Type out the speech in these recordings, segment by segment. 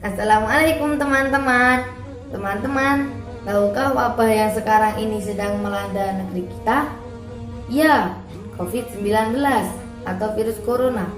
Assalamualaikum teman-teman. Teman-teman, tahukah wabah yang sekarang ini sedang melanda negeri kita? Ya, COVID-19 atau virus corona.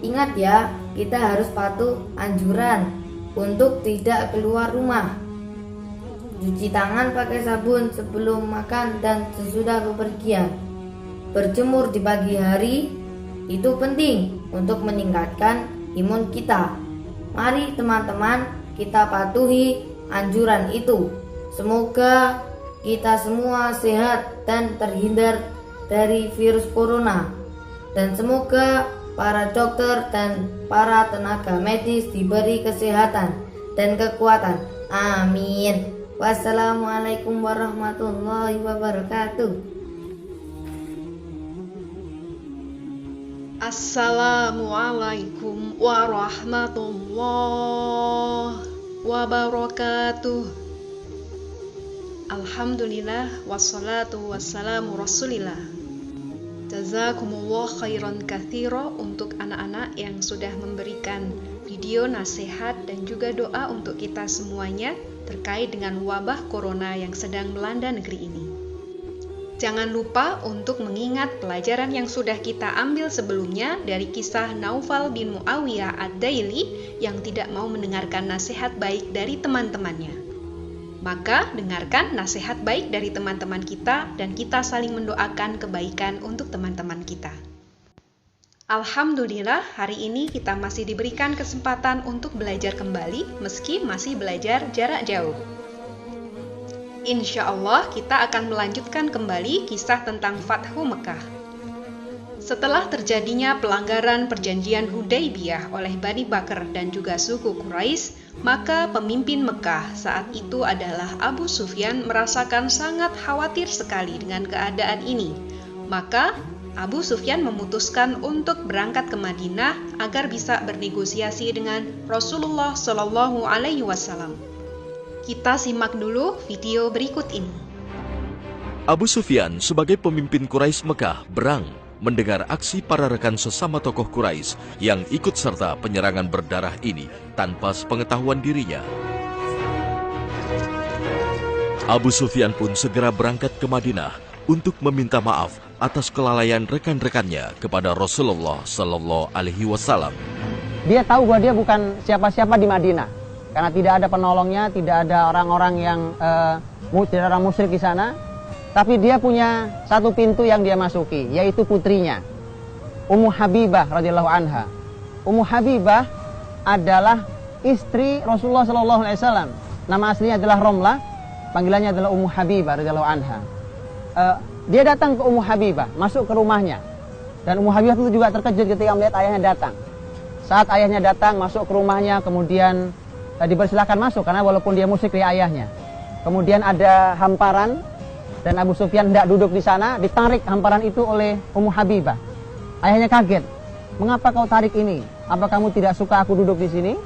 Ingat ya, kita harus patuh anjuran untuk tidak keluar rumah. Cuci tangan pakai sabun sebelum makan dan sesudah bepergian. Berjemur di pagi hari itu penting untuk meningkatkan imun kita. Mari teman-teman, kita patuhi anjuran itu. Semoga kita semua sehat dan terhindar dari virus corona. Dan semoga para dokter dan para tenaga medis diberi kesehatan dan kekuatan. Amin. Wassalamualaikum warahmatullahi wabarakatuh. Assalamualaikum warahmatullahi wabarakatuh. Alhamdulillah wassalatu wassalamu rasulillah. Jazakumullah khairan katsira untuk anak-anak yang sudah memberikan video nasihat dan juga doa untuk kita semuanya terkait dengan wabah corona yang sedang melanda negeri ini. Jangan lupa untuk mengingat pelajaran yang sudah kita ambil sebelumnya dari kisah Naufal bin Muawiyah ad-Daili yang tidak mau mendengarkan nasihat baik dari teman-temannya. Maka dengarkan nasihat baik dari teman-teman kita dan kita saling mendoakan kebaikan untuk teman-teman kita. Alhamdulillah, hari ini kita masih diberikan kesempatan untuk belajar kembali meski masih belajar jarak jauh. Insya Allah kita akan melanjutkan kembali kisah tentang Fathu Mekah. Setelah terjadinya pelanggaran perjanjian Hudaybiyah oleh Bani Bakr dan juga suku Quraisy, maka pemimpin Mekah saat itu adalah Abu Sufyan merasakan sangat khawatir sekali dengan keadaan ini. Maka Abu Sufyan memutuskan untuk berangkat ke Madinah agar bisa bernegosiasi dengan Rasulullah Shallallahu Alaihi Wasallam. Kita simak dulu video berikut ini. Abu Sufyan sebagai pemimpin Quraisy Mekah berang mendengar aksi para rekan sesama tokoh Quraisy yang ikut serta penyerangan berdarah ini tanpa sepengetahuan dirinya. Abu Sufyan pun segera berangkat ke Madinah untuk meminta maaf atas kelalaian rekan-rekannya kepada Rasulullah Sallallahu Alaihi Wasallam. Dia tahu bahwa dia bukan siapa-siapa di Madinah. Karena tidak ada penolongnya, tidak ada orang-orang yang tidak ada orang musyrik di sana. Tapi dia punya satu pintu yang dia masuki, yaitu putrinya, Ummu Habibah radhiyallahu anha. Ummu Habibah adalah istri Rasulullah sallallahu alaihi wasallam. Nama aslinya adalah Romlah, panggilannya adalah Ummu Habibah radhiyallahu anha. Dia datang ke Ummu Habibah, masuk ke rumahnya. Dan Ummu Habibah itu juga terkejut ketika melihat ayahnya datang. Saat ayahnya datang, masuk ke rumahnya, kemudian dipersilakan masuk karena walaupun dia musyrik dari ayahnya. Kemudian ada hamparan dan Abu Sufyan tidak duduk di sana, ditarik hamparan itu oleh Ummu Habibah. Ayahnya kaget. "Mengapa kau tarik ini? Apa kamu tidak suka aku duduk di sini?"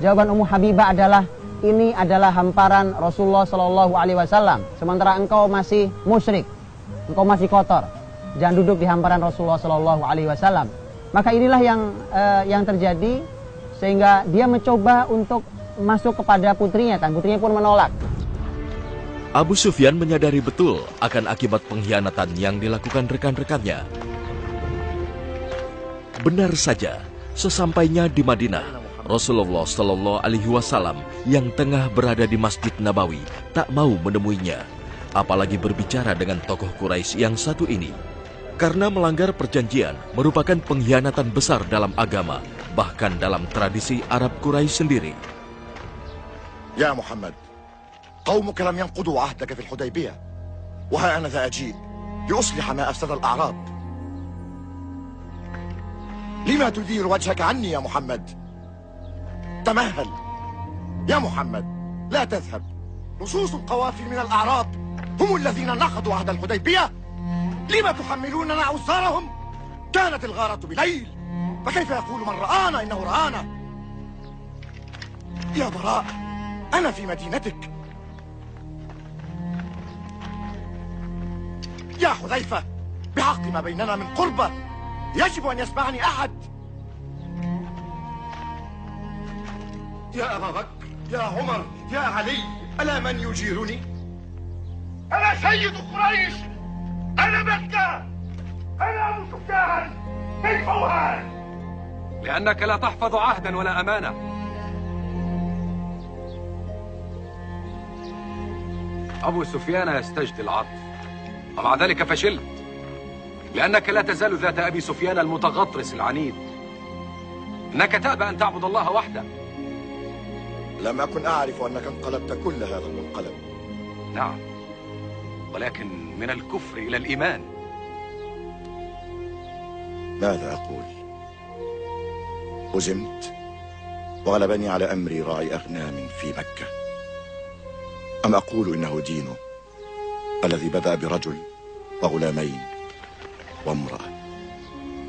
Jawaban Ummu Habibah adalah, "Ini adalah hamparan Rasulullah Shallallahu Alaihi Wasallam. Sementara engkau masih musyrik, engkau masih kotor. Jangan duduk di hamparan Rasulullah Shallallahu Alaihi Wasallam." Maka inilah yang terjadi. Sehingga dia mencoba untuk masuk kepada putrinya, dan putrinya pun menolak. Abu Sufyan menyadari betul akan akibat pengkhianatan yang dilakukan rekan-rekannya. Benar saja, sesampainya di Madinah, Rasulullah Shallallahu Alaihi Wasallam yang tengah berada di Masjid Nabawi tak mau menemuinya, apalagi berbicara dengan tokoh Quraisy yang satu ini. Karena melanggar perjanjian merupakan pengkhianatan besar dalam agama, bahkan dalam tradisi Arab Quraisy sendiri. يا محمد قومك لم ينقضوا عهدك في الحديبية وها أنا ذا أجيء لأصلح ما أفسد الأعراب. لما تدير وجهك عني يا محمد؟ تمهل يا محمد، لا تذهب. لصوص القوافل من الأعراب هم الذين نقضوا عهد الحديبية. لما تحملوننا أوزارهم؟ كانت الغارة بليل، فكيف يقول من رآنا إنه رآنا؟ يا براء، أنا في مدينتك. يا حذيفة، بحق ما بيننا من قربة يجب أن يسمعني أحد. يا أبا بكر، يا عمر، يا علي، ألا من يجيرني؟ أنا سيد قريش، أنا مكة، أنا أبو سفيان. كيف أهان؟ لأنك لا تحفظ عهدا ولا أمانة. أبو سفيان يستجدي العطف، ومع ذلك فشلت، لأنك لا تزال ذات أبي سفيان المتغطرس العنيد. إنك تأبى أن تعبد الله وحده. لم أكن أعرف أنك انقلبت كل هذا المنقلب. نعم، ولكن من الكفر إلى الإيمان. ماذا أقول؟ هزمت وغلبني على أمري راعي أغنام في مكة، أم أقول إنه دينه الذي بدأ برجل وغلامين وامرأة؟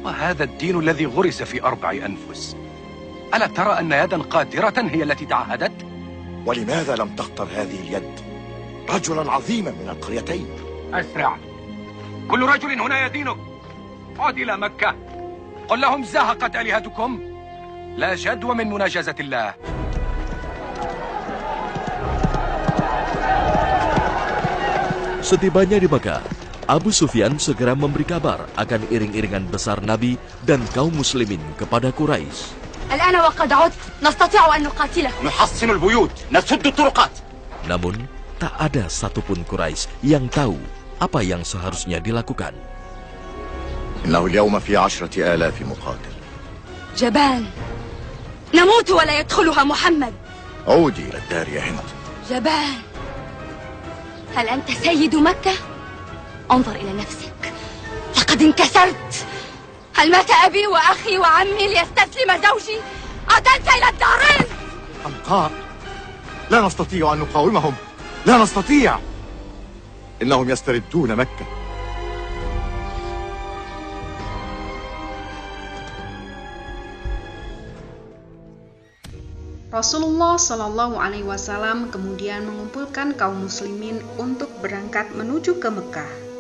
وهذا الدين الذي غرس في 4 أنفس. ألا ترى أن يدا قادرة هي التي تعهدت؟ ولماذا لم تختر هذه اليد رجلا عظيما من القريتين؟ أسرع، كل رجل هنا يدينك. عد إلى مكة، قل لهم زهقت آلهتكم، لا جدوى من مناجزة الله. Setibanya di Mekah, Abu Sufyan segera memberi kabar akan iring-iringan besar Nabi dan kaum muslimin kepada Quraisy. الآن وقد عدت نستطيع أن نقاتله. نحصن البيوت، نسد الطرقات. Namun, tak ada satupun Quraisy yang tahu apa yang seharusnya dilakukan. إنه اليوم في 10,000 مقاتل. جبان، نموت ولا يدخلها محمد. عودي إلى الدار يا هند. جبان، هل أنت سيد مكة؟ انظر إلى نفسك، لقد انكسرت. هل مات أبي وأخي وعمي ليستسلم زوجي؟ عدلت إلى الدارين. حمقاء، لا نستطيع أن نقاومهم، لا نستطيع. إنهم يستردون مكة. Rasulullah Shallallahu Alaihi Wasallam kemudian mengumpulkan kaum muslimin untuk berangkat menuju ke Mekah.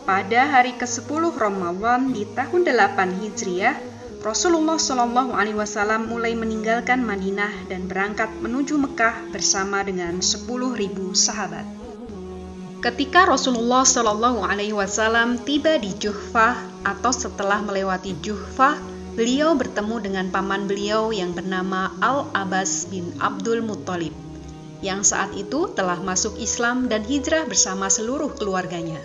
Pada hari ke-10 Ramadan di tahun 8 Hijriah, Rasulullah Shallallahu Alaihi Wasallam mulai meninggalkan Madinah dan berangkat menuju Mekah bersama dengan 10.000 sahabat. Ketika Rasulullah Shallallahu Alaihi Wasallam tiba di Juhfah atau setelah melewati Juhfah, beliau bertemu dengan paman beliau yang bernama Al-Abbas bin Abdul Muttalib, yang saat itu telah masuk Islam dan hijrah bersama seluruh keluarganya.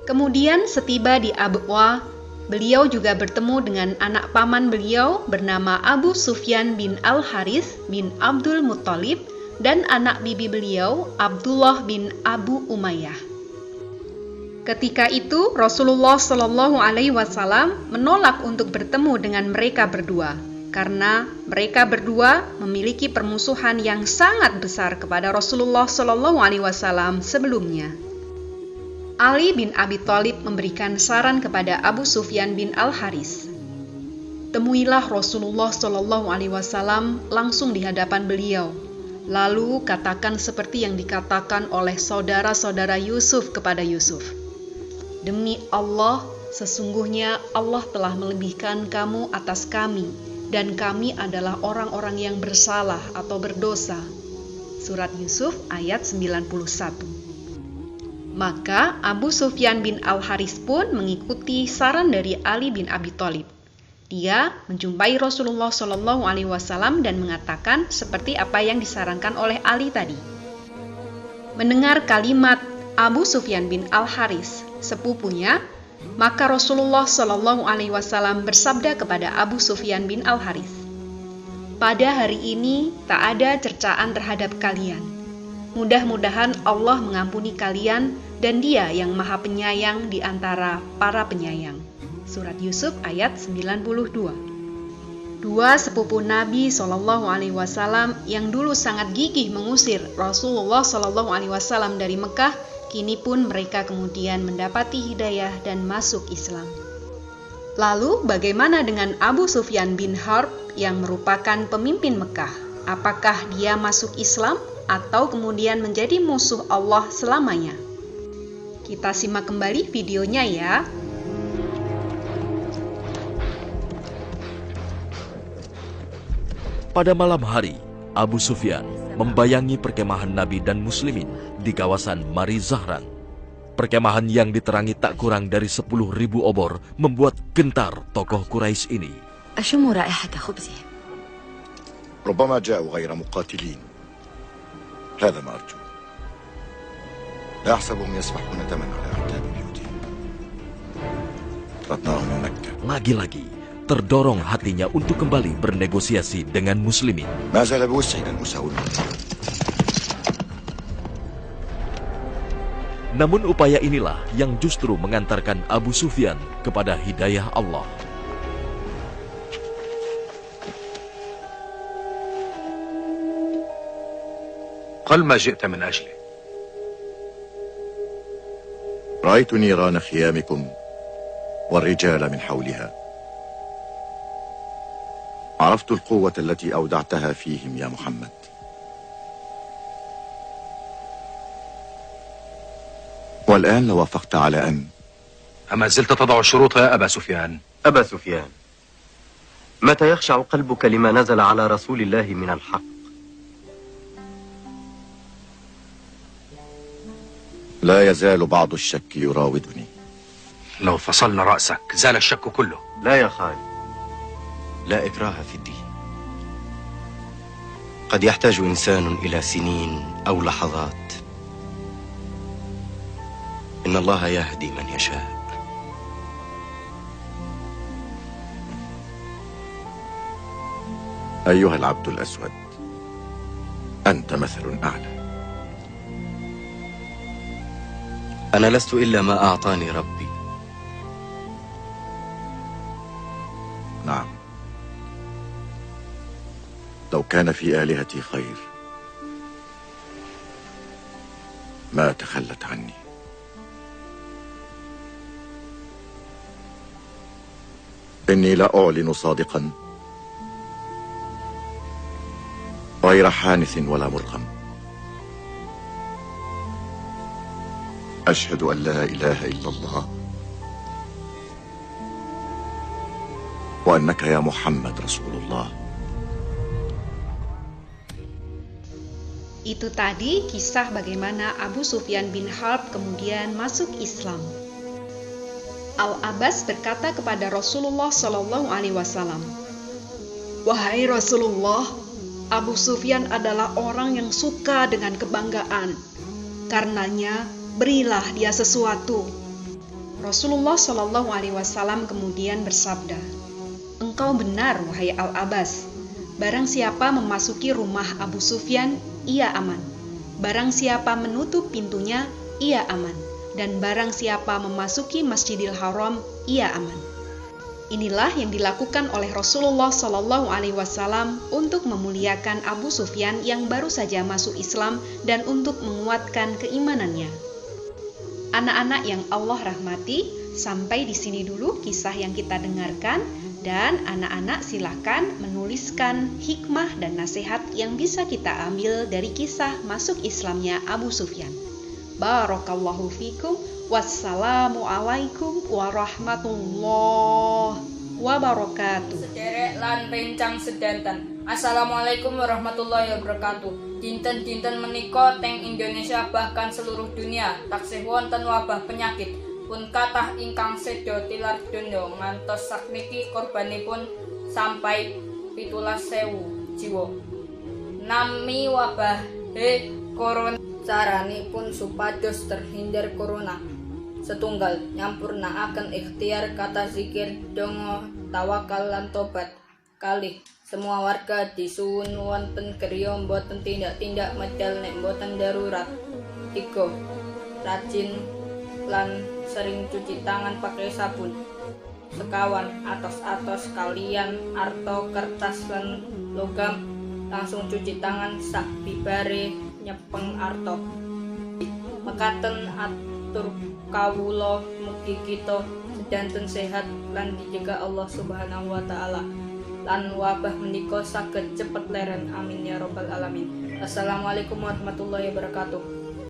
Kemudian setiba di Abwa, beliau juga bertemu dengan anak paman beliau bernama Abu Sufyan bin Al-Harith bin Abdul Muttalib dan anak bibi beliau Abdullah bin Abu Umayyah. Ketika itu Rasulullah Shallallahu Alaihi Wasallam menolak untuk bertemu dengan mereka berdua karena mereka berdua memiliki permusuhan yang sangat besar kepada Rasulullah Shallallahu Alaihi Wasallam sebelumnya. Ali bin Abi Thalib memberikan saran kepada Abu Sufyan bin Al-Haris. Temuilah Rasulullah Shallallahu Alaihi Wasallam langsung di hadapan beliau. Lalu katakan seperti yang dikatakan oleh saudara-saudara Yusuf kepada Yusuf. Demi Allah, sesungguhnya Allah telah melebihkan kamu atas kami, dan kami adalah orang-orang yang bersalah atau berdosa. Surat Yusuf ayat 91. Maka Abu Sufyan bin Al-Haris pun mengikuti saran dari Ali bin Abi Thalib. Dia menjumpai Rasulullah Shallallahu Alaihi Wasallam dan mengatakan seperti apa yang disarankan oleh Ali tadi. Mendengar kalimat Abu Sufyan bin Al-Haris, sepupunya, maka Rasulullah Shallallahu Alaihi Wasallam bersabda kepada Abu Sufyan bin Al-Haris, pada hari ini tak ada cercaan terhadap kalian. Mudah-mudahan Allah mengampuni kalian dan Dia yang Maha Penyayang di antara para penyayang. Surat Yusuf ayat 92. Dua sepupu Nabi Shallallahu Alaihi Wasallam yang dulu sangat gigih mengusir Rasulullah Shallallahu Alaihi Wasallam dari Mekah, kini pun mereka kemudian mendapati hidayah dan masuk Islam. Lalu bagaimana dengan Abu Sufyan bin Harb yang merupakan pemimpin Mekah? Apakah dia masuk Islam atau kemudian menjadi musuh Allah selamanya? Kita simak kembali videonya ya. Pada malam hari, Abu Sufyan membayangi perkemahan Nabi dan Muslimin di kawasan Mari Zahran. Perkemahan yang diterangi tak kurang dari 10.000 obor membuat gentar tokoh Quraisy ini. أشم رائحة خبزهم. ربما جاءوا غير مقاتلين. هذا ما أرجو. لا أحسبهم يسمحون دما على أعتاب بيوتهم. طردناهم من مكة. Lagi-lagi terdorong hatinya untuk kembali bernegosiasi dengan Muslimin. ما زال بوسعي أن أساوم. Namun upaya inilah yang justru mengantarkan Abu Sufyan kepada hidayah Allah. قل ما جئت من أجله. رأيت نيران خيامكم والرجال من حولها. عرفت القوة التي أودعتها فيهم يا محمد. والآن لو وافقت على أن أما زلت تضع الشروط يا أبا سفيان؟ أبا سفيان، متى يخشع قلبك لما نزل على رسول الله من الحق؟ لا يزال بعض الشك يراودني. لو فصلنا رأسك زال الشك كله. لا يا خالد، لا إكراه في الدين. قد يحتاج إنسان إلى سنين أو لحظات. إن الله يهدي من يشاء. أيها العبد الأسود، أنت مثل أعلى. أنا لست إلا ما أعطاني ربي. نعم، لو كان في آلهتي خير ما تخلت عني. إني لا أعلن صادقا غير حانث ولا مرغم. أشهد أن لا إله إلا الله وأنك يا محمد رسول الله. Itu tadi kisah bagaimana Abu Sufyan bin Harb kemudian masuk Islam. Al-Abbas berkata kepada Rasulullah Shallallahu Alaihi Wasallam, "Wahai Rasulullah, Abu Sufyan adalah orang yang suka dengan kebanggaan. Karenanya, berilah dia sesuatu." Rasulullah Shallallahu Alaihi Wasallam kemudian bersabda, "Engkau benar, wahai Al-Abbas. Barang siapa memasuki rumah Abu Sufyan, ia aman. Barang siapa menutup pintunya, ia aman. Dan barang siapa memasuki Masjidil Haram, ia aman." Inilah yang dilakukan oleh Rasulullah Shallallahu Alaihi Wasallam untuk memuliakan Abu Sufyan yang baru saja masuk Islam dan untuk menguatkan keimanannya. Anak-anak yang Allah rahmati, sampai di sini dulu kisah yang kita dengarkan, dan anak-anak silakan menuliskan hikmah dan nasihat yang bisa kita ambil dari kisah masuk Islamnya Abu Sufyan. Barakallahu fikum. Wassalamu alaikum warahmatullahi wabarakatuh. Sederek lan rencang sedanten. Assalamualaikum warahmatullahi wabarakatuh. Dinten-dinten menika teng Indonesia bahkan seluruh dunia taksih wonten wabah penyakit pun kathah ingkang seda tilar donya ngantos sakniki korbanipun sampai 17.000 jiwa. Nami wabah corona caranipun supados terhindar corona. Setunggal nyampurnaaken ikhtiar kata zikir, donga, tawakal lan tobat. Kalih semua warga disuwun wonten griya mboten tindak-tindak medal nek mboten darurat. 3. Rajin lan sering cuci tangan pakai sabun. Sekawan atos-atos kalian arto kertas lan logam langsung cuci tangan sak bibare nyepeng arto. Mekaten atur kawula mugi kita sedanten sehat lan dijaga Allah Subhanahu wa taala lan wabah menika saged cepet leren, amin ya rabbal alamin. Assalamualaikum warahmatullahi wabarakatuh.